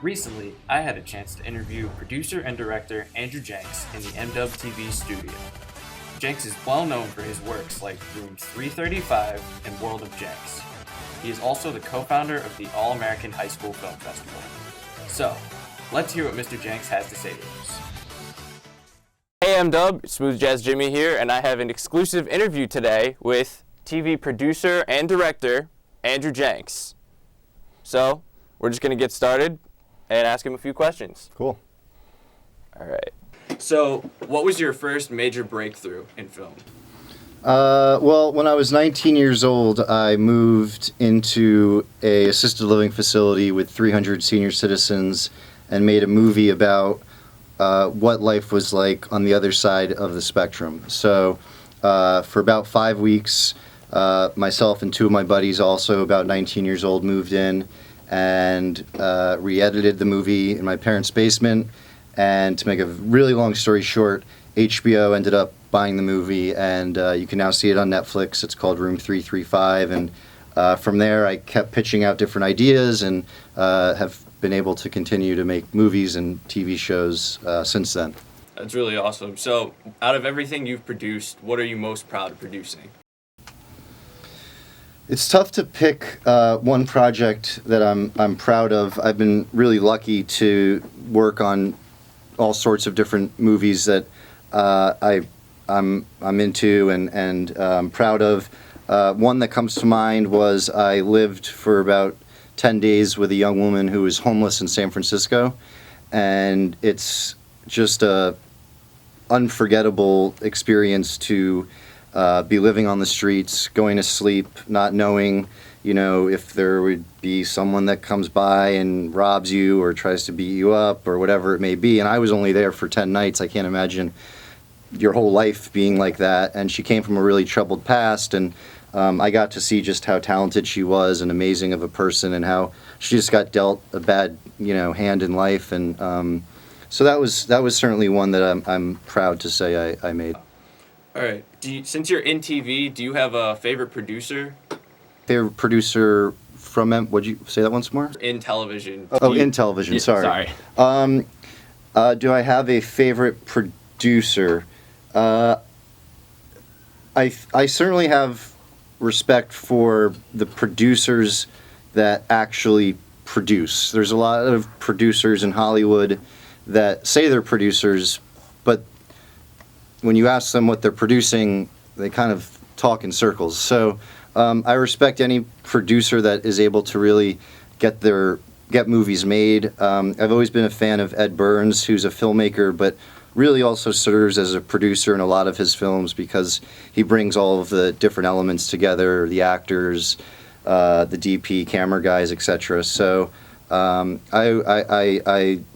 Recently, I had a chance to interview producer and director Andrew Jenks in the MW TV studio. Jenks is well known for his works like Room 335 and World of Jenks. He is also the co-founder of the All-American High School Film Festival. So, let's hear what Mr. Jenks has to say to us. Hey, I'm Dub, Smooth Jazz Jimmy here, and I have an exclusive interview today with TV producer and director Andrew Jenks. So, we're just going to get started and ask him a few questions. Cool. All right. So, what was your first major breakthrough in film? Well, when I was 19 years old, I moved into a assisted living facility with 300 senior citizens and made a movie about what life was like on the other side of the spectrum. So for about 5 weeks, myself and two of my buddies, also about 19 years old, moved in and re-edited the movie in my parents' basement. And to make a really long story short, HBO ended up buying the movie, and you can now see it on Netflix. It's called Room 335, and from there I kept pitching out different ideas and have been able to continue to make movies and TV shows since then. That's really awesome. So, out of everything you've produced, what are you most proud of producing? It's tough to pick one project that I'm proud of. I've been really lucky to work on all sorts of different movies that I'm into and I'm proud of. One that comes to mind was I lived for about 10 days with a young woman who was homeless in San Francisco, and it's just a unforgettable experience to be living on the streets, going to sleep, not knowing, if there would be someone that comes by and robs you or tries to beat you up or whatever it may be. And I was only there for 10 nights. I can't imagine your whole life being like that. And she came from a really troubled past, and I got to see just how talented she was and amazing of a person, and how she just got dealt a bad, hand in life. And so that was certainly one that I'm proud to say I made. All right. Since you're in TV, do you have a favorite producer? Favorite producer from Would you say that once more? In television. In television. Sorry. Do I have a favorite producer? I certainly have respect for the producers that actually produce. There's a lot of producers in Hollywood that say they're producers, but when you ask them what they're producing, they kind of talk in circles. So I respect any producer that is able to really get movies made. I've always been a fan of Ed Burns, who's a filmmaker, but really also serves as a producer in a lot of his films because he brings all of the different elements together, the actors, the DP, camera guys, etc. So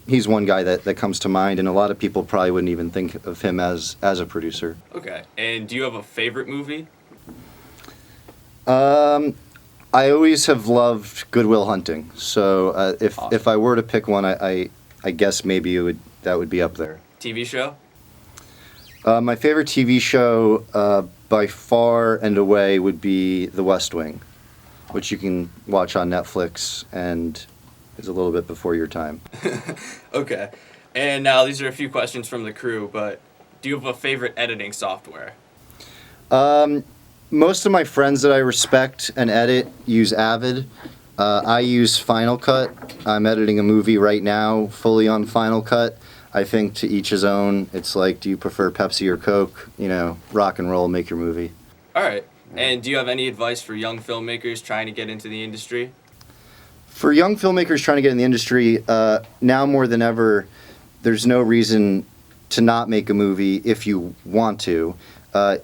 he's one guy that comes to mind, and a lot of people probably wouldn't even think of him as a producer. Okay. And do you have a favorite movie? I always have loved Good Will Hunting. So Awesome. If I were to pick one, I guess maybe that would be up there. TV show? My favorite TV show by far and away would be The West Wing, which you can watch on Netflix and is a little bit before your time. Okay. And now these are a few questions from the crew, but do you have a favorite editing software? Most of my friends that I respect and edit use Avid. I use Final Cut. I'm editing a movie right now fully on Final Cut. I think to each his own. It's like, do you prefer Pepsi or Coke? Rock and roll, make your movie. All right. And do you have any advice for young filmmakers trying to get into the industry? For young filmmakers trying to get in the industry, now more than ever, there's no reason to not make a movie if you want to. I'm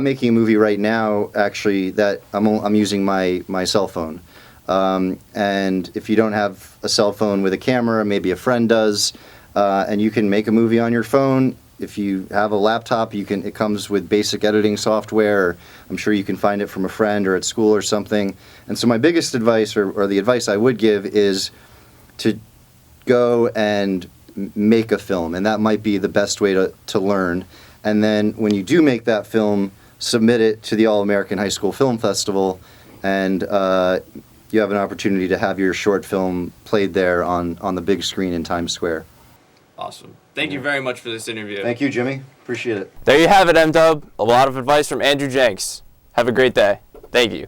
making a movie right now, actually, that I'm using my cell phone. And if you don't have a cell phone with a camera, maybe a friend does, and you can make a movie on your phone. If you have a laptop, it comes with basic editing software. I'm sure you can find it from a friend or at school or something. And so my biggest advice, or the advice I would give, is to go and make a film, and that might be the best way to learn. And then when you do make that film, submit it to the All-American High School Film Festival, and you have an opportunity to have your short film played there on the big screen in Times Square. Awesome. Thank you very much for this interview. Thank you, Jimmy. Appreciate it. There you have it, M-Dub. A lot of advice from Andrew Jenks. Have a great day. Thank you.